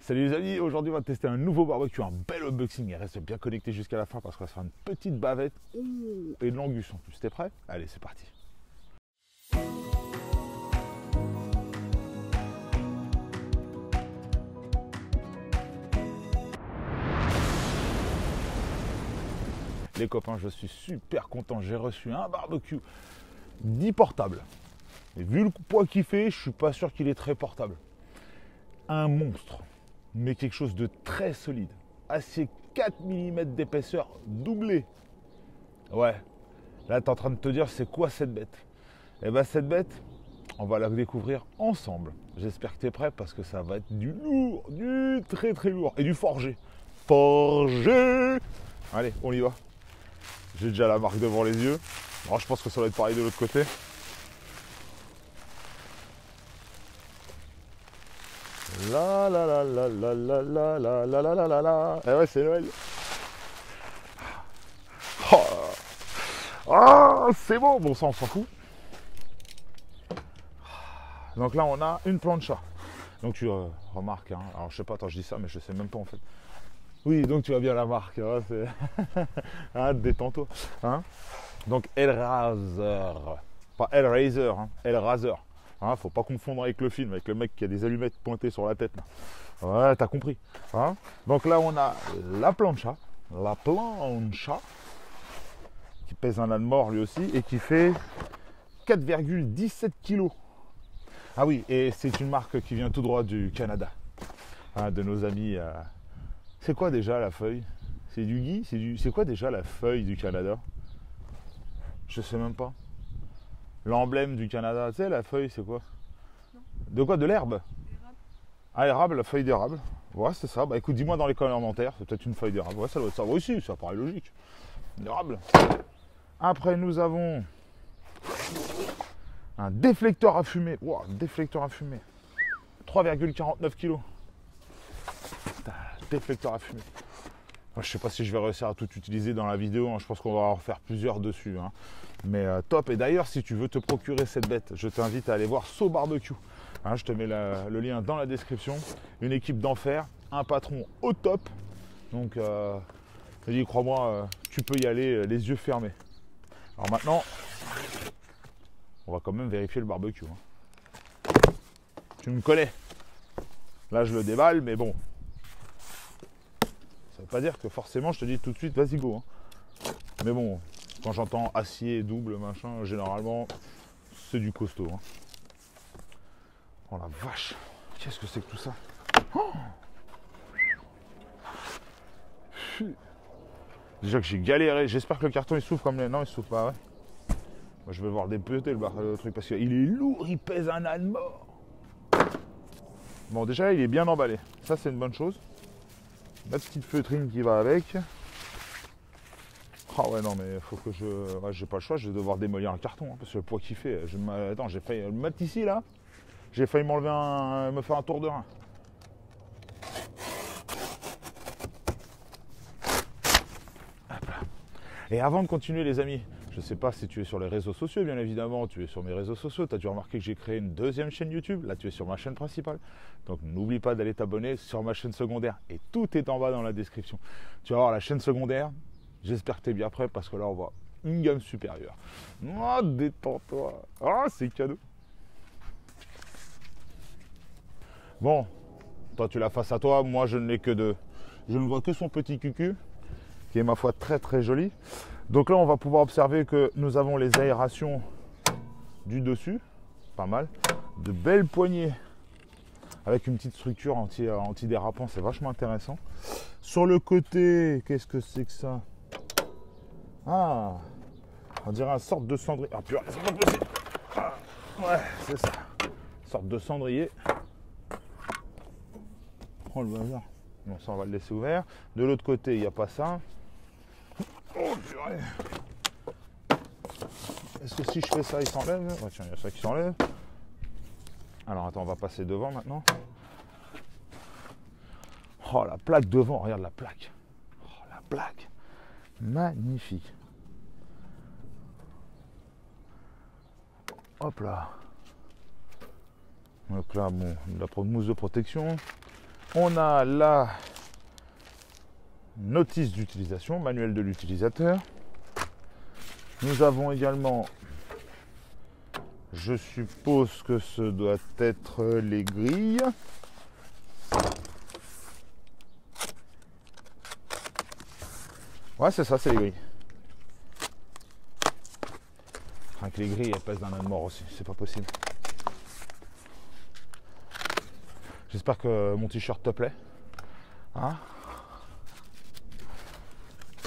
Salut les amis, aujourd'hui on va tester un nouveau barbecue, un bel unboxing et reste bien connecté jusqu'à la fin parce qu'on va se faire une petite bavette et de l'angus en plus. T'es prêt? Allez, c'est parti. Les copains, je suis super content, j'ai reçu un barbecue dit portable. Et vu le poids qu'il fait, je suis pas sûr qu'il est très portable. Un monstre, mais quelque chose de très solide. Acier 4 mm d'épaisseur doublé. Ouais, là tu es en train de te dire c'est quoi cette bête? Eh bien cette bête, on va la découvrir ensemble. J'espère que tu es prêt parce que ça va être du lourd, du très très lourd et du forgé. Forgé. Allez, on y va. J'ai déjà la marque devant les yeux. Bon, je pense que ça va être pareil de l'autre côté. La la la la la la la la la la la la la. Eh ouais, c'est Noël. Oh, ah, c'est bon. Bon, ça, on s'en fout. Donc là, on a une plancha. Donc tu remarques, hein, alors je sais pas, attends, je dis ça, mais je sais même pas en fait. Oui, donc tu vois bien la marque. Hein, hein, détends-toi. Hein, donc Hellraiser. Pas Hellraiser, hein, Hellraiser. Hein, faut pas confondre avec le film, avec le mec qui a des allumettes pointées sur la tête. Là. Ouais, t'as compris. Hein, donc là, on a la plancha, qui pèse un âne mort lui aussi, et qui fait 4,17 kg. Ah oui, et c'est une marque qui vient tout droit du Canada. Hein, de nos amis. C'est quoi déjà la feuille? C'est du gui? C'est quoi déjà la feuille du Canada? Je sais même pas. L'emblème du Canada, tu sais, la feuille, c'est quoi? Non. De quoi? De l'herbe? Ah, l'érable, la feuille d'érable. Ouais, c'est ça. Bah écoute, dis-moi dans les commentaires, c'est peut-être une feuille d'érable. Ouais, ça doit être ça. Ouais, aussi, ça paraît logique. L'érable. Après, nous avons un déflecteur à fumée. Wow, déflecteur à fumée. 3,49 kg. Déflecteur à fumée. Je sais pas si je vais réussir à tout utiliser dans la vidéo, hein. Je pense qu'on va en faire plusieurs dessus, hein. Mais top. Et d'ailleurs, si tu veux te procurer cette bête, je t'invite à aller voir So Barbecue, hein. Je te mets le lien dans la description. Une équipe d'enfer, un patron au top. Donc, je dis, crois-moi, tu peux y aller les yeux fermés. Alors maintenant, on va quand même vérifier le barbecue, hein. Tu me connais. Là, je le déballe, mais bon. Ça veut pas dire que forcément je te dis tout de suite vas-y go, hein. Mais bon, quand j'entends acier double machin, généralement c'est du costaud, hein. Oh la vache, qu'est-ce que c'est que tout ça? Oh, déjà que j'ai galéré, j'espère que le carton il s'ouvre comme les... Non, il s'ouvre pas, ouais. Moi je vais voir dépeter le truc parce qu'il est lourd, il pèse un âne mort. Bon, déjà il est bien emballé, ça c'est une bonne chose. La petite feutrine qui va avec. Ah ouais, non, mais faut que je... Ouais, j'ai pas le choix, je vais devoir démolir un carton, hein, parce que le poids qu'il fait... Attends, j'ai failli... Le mettre ici, là. J'ai failli m'enlever me faire un tour de rein. Hop là. Et avant de continuer, les amis, je sais pas si tu es sur les réseaux sociaux, bien évidemment, tu es sur mes réseaux sociaux, tu as dû remarquer que j'ai créé une deuxième chaîne YouTube, là tu es sur ma chaîne principale, donc n'oublie pas d'aller t'abonner sur ma chaîne secondaire, et tout est en bas dans la description. Tu vas voir la chaîne secondaire, j'espère que tu es bien prêt, parce que là on voit une gamme supérieure. Oh, détends-toi, oh, c'est cadeau. Bon, toi tu l'as face à toi, moi je ne l'ai que de... Je ne vois que son petit cucu, qui est ma foi très très joli. Donc là, on va pouvoir observer que nous avons les aérations du dessus, pas mal. De belles poignées avec une petite structure anti-dérapant, c'est vachement intéressant. Sur le côté, qu'est-ce que c'est que ça? Ah, on dirait une sorte de cendrier. Ah purée, c'est pas possible. Ah, ouais, c'est ça. Une sorte de cendrier. Oh le bazar. Bon, ça, on va le laisser ouvert. De l'autre côté, il n'y a pas ça. Oh purée. Est-ce que si je fais ça, il s'enlève? Ouais, tiens, il y a ça qui s'enlève. Alors attends, on va passer devant maintenant. Oh la plaque devant, regarde la plaque. Oh la plaque. Magnifique. Hop là. Donc là, bon, la mousse de protection. On a la notice d'utilisation, manuel de l'utilisateur. Nous avons également, je suppose que ce doit être les grilles. Ouais, c'est ça, c'est les grilles. Enfin, que les grilles, elles pèsent d'un âne mort aussi, c'est pas possible. J'espère que mon t-shirt te plaît. Hein?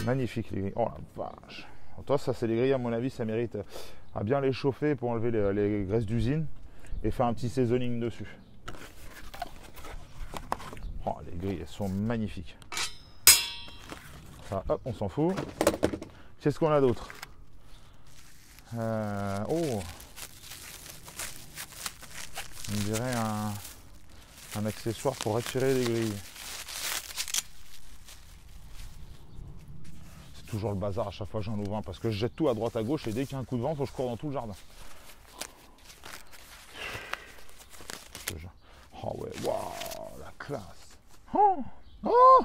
Magnifique les grilles. Oh la vache. Toi, ça, c'est les grilles, à mon avis, ça mérite à bien les chauffer pour enlever les graisses d'usine et faire un petit seasoning dessus. Oh, les grilles, elles sont magnifiques. Ça, hop, on s'en fout. Qu'est-ce qu'on a d'autre? Oh, on dirait un accessoire pour retirer les grilles. C'est toujours le bazar à chaque fois que j'en ouvre un parce que je jette tout à droite à gauche et dès qu'il y a un coup de vent, il faut que je cours dans tout le jardin. Oh ouais, waouh, la classe. Oh, oh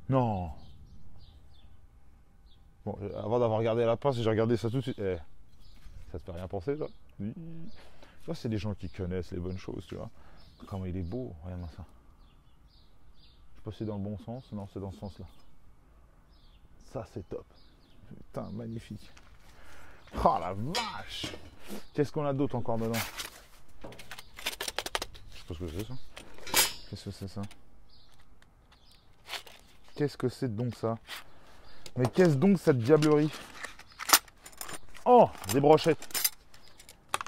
non. Bon, avant d'avoir regardé la pince, j'ai regardé ça tout de suite. Eh, ça te fait rien penser, ça? Oui. Ça, c'est des gens qui connaissent les bonnes choses, tu vois. Comment il est beau, regarde-moi ça. Je sais pas si c'est dans le bon sens. Non, c'est dans ce sens-là. Ça, c'est top. Putain, magnifique. Oh la vache! Qu'est-ce qu'on a d'autre encore dedans? Je sais pas ce que c'est, ça. Qu'est-ce que c'est, ça? Qu'est-ce que c'est donc, ça? Mais qu'est-ce donc cette diablerie? Oh, des brochettes.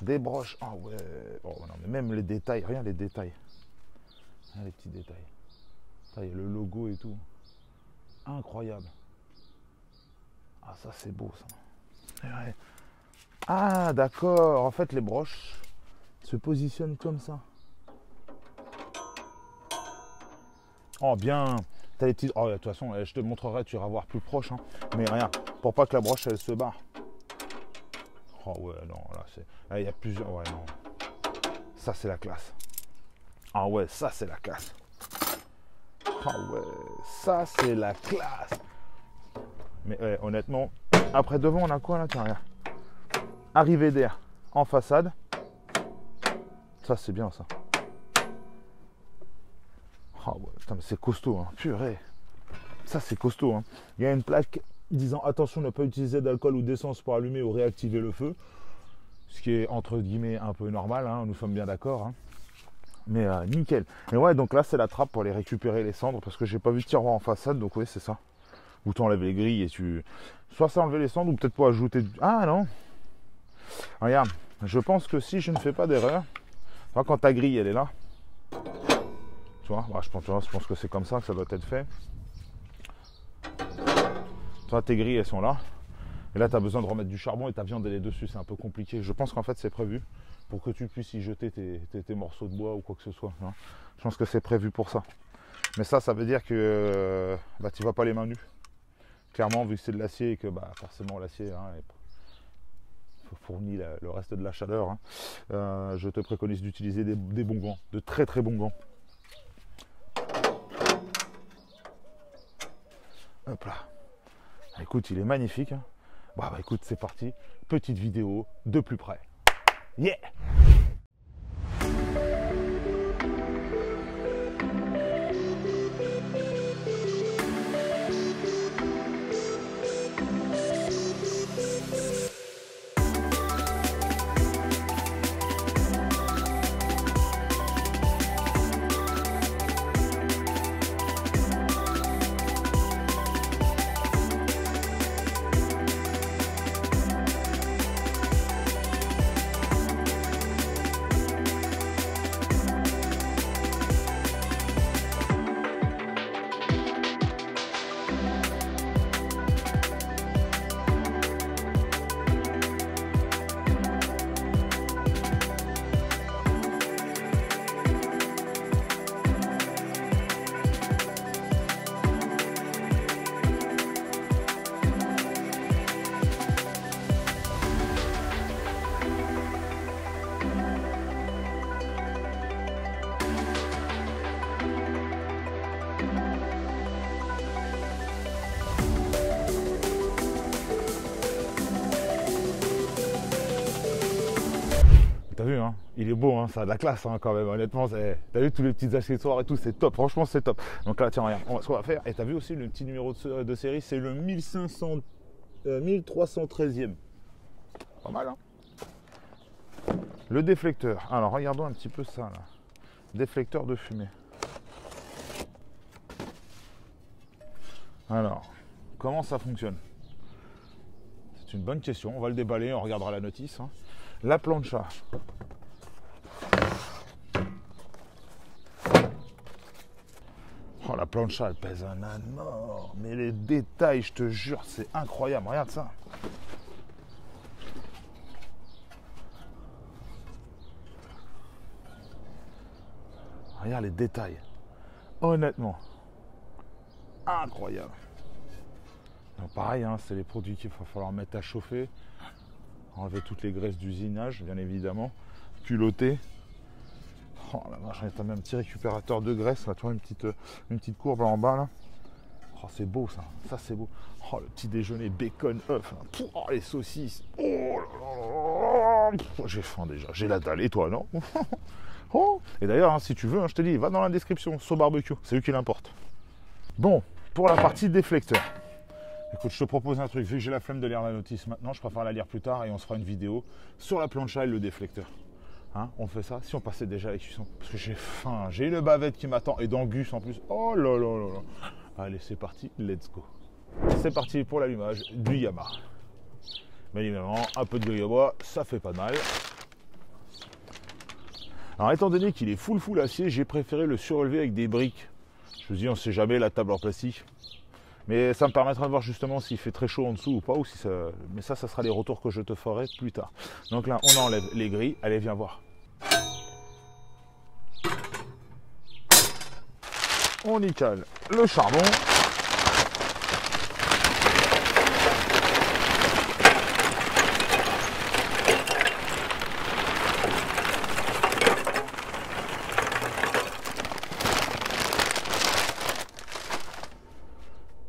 Des broches. Ah ouais. Oh non, mais même les détails, rien les détails. Rien les petits détails. Ça, il y a le logo et tout. Incroyable. Ah, ça c'est beau ça. Ouais. Ah d'accord. En fait, les broches se positionnent comme ça. Oh bien. T'as les petites... Oh, de toute façon, je te montrerai, tu iras voir plus proche. Hein. Mais rien, pour pas que la broche, elle se barre. Oh ouais, non, là, c'est... Là, il y a plusieurs... Ouais, non. Ça, c'est la classe. Ah ouais, ça, c'est la classe. Ah ouais, ça, c'est la classe. Mais ouais, honnêtement, après, devant, on a quoi, là? Tiens, regarde. Arrivée d'air en façade. Ça, c'est bien, ça. Oh ouais, putain, mais c'est costaud, hein. Purée. Ça, c'est costaud, hein. Il y a une plaque disant attention, ne pas utiliser d'alcool ou d'essence pour allumer ou réactiver le feu. Ce qui est entre guillemets un peu normal, hein, nous sommes bien d'accord. Hein. Mais nickel. Et ouais, donc là, c'est la trappe pour aller récupérer les cendres parce que j'ai pas vu de tiroir en façade, donc oui, c'est ça. Où tu enlèves les grilles et tu. Soit ça enlever les cendres ou peut-être pour ajouter. Ah non. Regarde, je pense que si je ne fais pas d'erreur, quand ta grille elle est là. Tu vois, bah, je pense que c'est comme ça que ça doit être fait. Toi, tes grilles, elles sont là. Et là, tu as besoin de remettre du charbon et ta viande, elle est dessus. C'est un peu compliqué. Je pense qu'en fait, c'est prévu pour que tu puisses y jeter tes morceaux de bois ou quoi que ce soit. Hein. Je pense que c'est prévu pour ça. Mais ça veut dire que bah, tu ne vas pas les mains nues. Clairement, vu que c'est de l'acier et que bah, forcément l'acier hein, fournit le reste de la chaleur, hein, je te préconise d'utiliser des bons gants, de très très bons gants. Hop là. Écoute, il est magnifique. Hein. Bah écoute, c'est parti. Petite vidéo de plus près. Yeah! T'as vu, hein, il est beau, hein, ça a de la classe hein, quand même, honnêtement. T'as vu tous les petits accessoires et tout, c'est top, franchement c'est top. Donc là, tiens, regarde, ce qu'on va faire, et t'as vu aussi le petit numéro de série, c'est le 1313e. Pas mal, hein. Le déflecteur, alors regardons un petit peu ça là. Déflecteur de fumée. Alors, comment ça fonctionne? C'est une bonne question, on va le déballer, on regardera la notice. Hein. La plancha. Oh, la plancha, elle pèse un âne mort. Mais les détails, je te jure, c'est incroyable. Regarde ça. Regarde les détails. Honnêtement. Incroyable. Donc pareil, hein, c'est les produits qu'il va falloir mettre à chauffer. Enlever toutes les graisses d'usinage, bien évidemment. Culotter. Oh la vache, t'as même un petit récupérateur de graisse. Là, tu vois, une petite courbe là en bas. Là. Oh, c'est beau ça. Ça, c'est beau. Oh, le petit déjeuner bacon, œuf. Oh, les saucisses. Oh là là. J'ai faim déjà. J'ai la dalle. Et toi, non? Oh. Et d'ailleurs, hein, si tu veux, hein, je te dis, va dans la description. So Barbecue. C'est eux qui l'importent. Bon, pour la partie déflecteur. Écoute, je te propose un truc. Vu que j'ai la flemme de lire la notice maintenant, je préfère la lire plus tard et on se fera une vidéo sur la plancha et le déflecteur. Hein, on fait ça si on passait déjà à la cuisson. Parce que j'ai faim. J'ai une bavette qui m'attend et d'angus en plus. Oh là là là là. Allez, c'est parti. Let's go. C'est parti pour l'allumage du Yamaha. Mais évidemment, un peu de grille au bois, ça fait pas de mal. Alors, étant donné qu'il est full acier, j'ai préféré le surrelever avec des briques. Je me dis, on sait jamais, la table en plastique. Mais ça me permettra de voir justement s'il fait très chaud en dessous ou pas. Ou si ça... Mais ça sera les retours que je te ferai plus tard. Donc là, on enlève les grilles. Allez, viens voir. On y cale le charbon.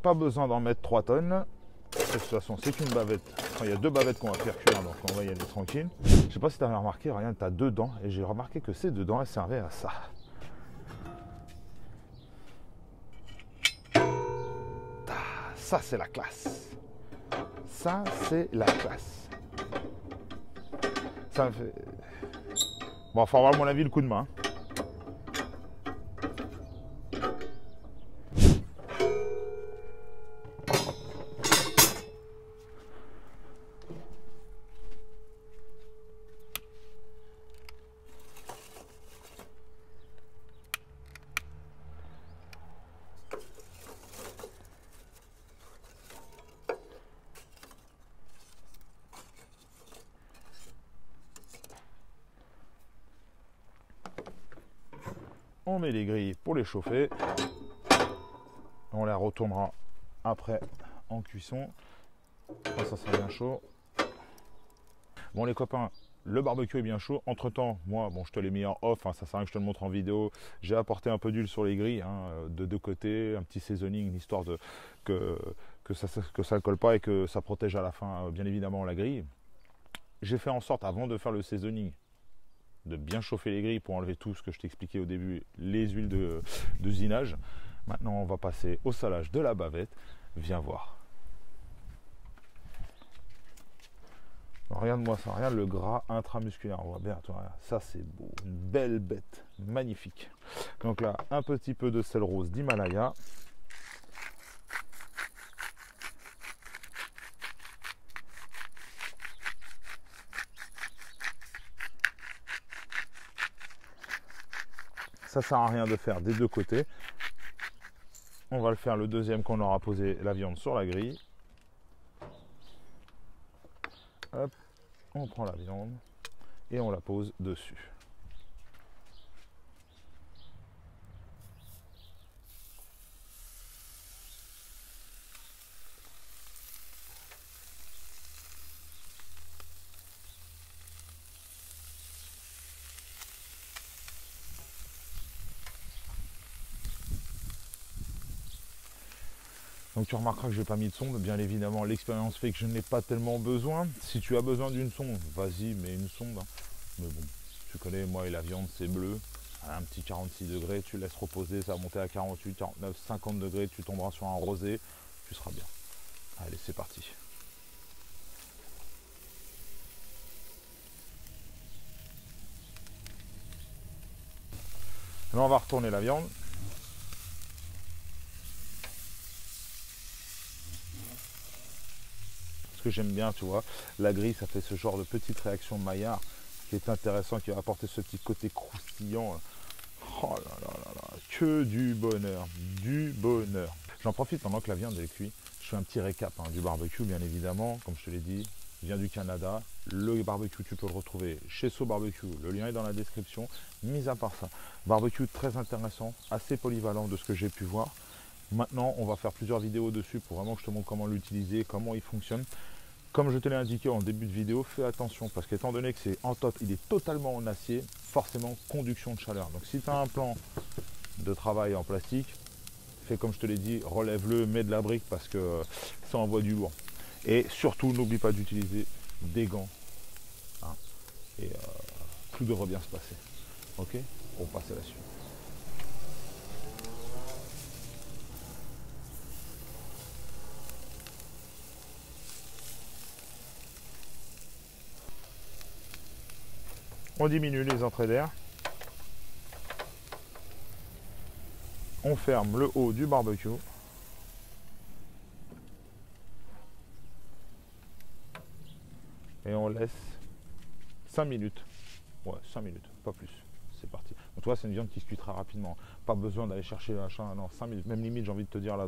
Pas besoin d'en mettre 3 tonnes. De toute façon, c'est une bavette. Enfin, il y a 2 bavettes qu'on va faire cuire, donc on va y aller tranquille. Je sais pas si tu avais remarqué, regarde, tu as 2 dents. Et j'ai remarqué que ces 2 dents, elles servaient à ça. Ça, c'est la classe. Ça, c'est la classe. Ça me fait... Bon, il faut avoir, à mon avis, le coup de main. On met les grilles pour les chauffer. On les retournera après en cuisson. Quand ça sera bien chaud. Bon les copains, le barbecue est bien chaud. Entre temps, moi, bon, je te l'ai mis en off, hein, ça sert à rien que je te le montre en vidéo. J'ai apporté un peu d'huile sur les grilles, hein, de deux côtés, un petit seasoning, histoire de que ça ne colle pas et que ça protège à la fin, bien évidemment, la grille. J'ai fait en sorte, avant de faire le seasoning, de bien chauffer les grilles pour enlever tout ce que je t'expliquais au début, les huiles d'usinage. Maintenant, on va passer au salage de la bavette. Viens voir. Regarde-moi ça, regarde le gras intramusculaire. On voit bien, toi, ça c'est beau, une belle bête, magnifique. Donc là, un petit peu de sel rose d'Himalaya. Ça sert à rien de faire des deux côtés. On va le faire le deuxième qu'on aura posé la viande sur la grille. Hop, on prend la viande et on la pose dessus. Donc tu remarqueras que je n'ai pas mis de sonde. Bien évidemment, l'expérience fait que je n'ai pas tellement besoin. Si tu as besoin d'une sonde, vas-y, mets une sonde. Hein. Mais bon, tu connais, moi et la viande, c'est bleu. À un petit 46 degrés, tu laisses reposer, ça va monter à 48, 49, 50 degrés, tu tomberas sur un rosé, tu seras bien. Allez, c'est parti. Là, on va retourner la viande. Ce que j'aime bien, tu vois, la grille, ça fait ce genre de petite réaction Maillard qui est intéressant, qui va apporter ce petit côté croustillant. Oh là là là là, que du bonheur, du bonheur. J'en profite pendant que la viande est cuite. Je fais un petit récap du barbecue, bien évidemment, comme je te l'ai dit, vient du Canada. Le barbecue, tu peux le retrouver chez So Barbecue. Le lien est dans la description. Mis à part ça, barbecue très intéressant, assez polyvalent de ce que j'ai pu voir. Maintenant, on va faire plusieurs vidéos dessus pour vraiment que je te montre comment l'utiliser, comment il fonctionne. Comme je te l'ai indiqué en début de vidéo, fais attention parce qu'étant donné que c'est il est totalement en acier, forcément conduction de chaleur. Donc si tu as un plan de travail en plastique, fais comme je te l'ai dit, relève-le, mets de la brique parce que ça envoie du lourd. Et surtout, n'oublie pas d'utiliser des gants. Hein, et tout devrait bien se passer. Ok, on passe à la suite. On diminue les entrées d'air. On ferme le haut du barbecue. Et on laisse 5 minutes. Ouais, 5 minutes, pas plus. C'est parti. Donc toi, c'est une viande qui se cuit très rapidement. Pas besoin d'aller chercher le machin. Non, 5 minutes. Même limite, j'ai envie de te dire là,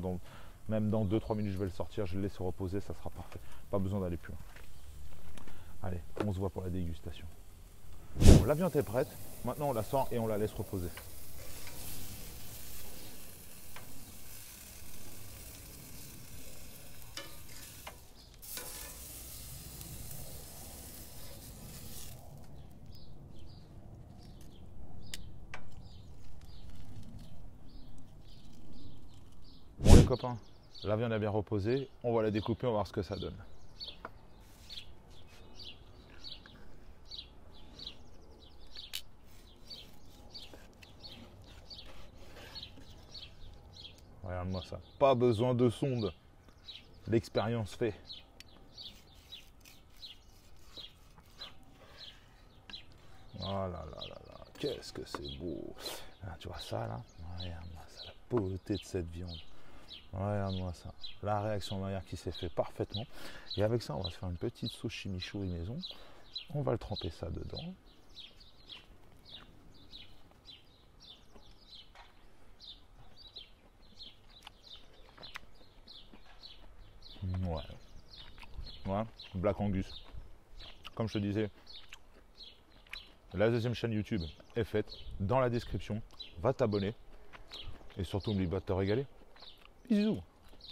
même dans 2-3 minutes, je vais le sortir. Je le laisse reposer, ça sera parfait. Pas besoin d'aller plus loin. Allez, on se voit pour la dégustation. Bon, la viande est prête. Maintenant, on la sort et on la laisse reposer. Bon les copains, la viande a bien reposé. On va la découper, on va voir ce que ça donne. Regarde-moi ça. Pas besoin de sonde. L'expérience fait. Oh là là là là. Qu'est-ce que c'est beau. Ah, tu vois ça là? Regarde-moi ça. La beauté de cette viande. Regarde-moi ça. La réaction Maillard qui s'est fait parfaitement. Et avec ça, on va se faire une petite sauce chimichurri maison. On va le tremper ça dedans. Ouais. Ouais. Black Angus. Comme je te disais, la deuxième chaîne YouTube est faite dans la description. Va t'abonner. Et surtout, n'oublie pas de te régaler. Bisous.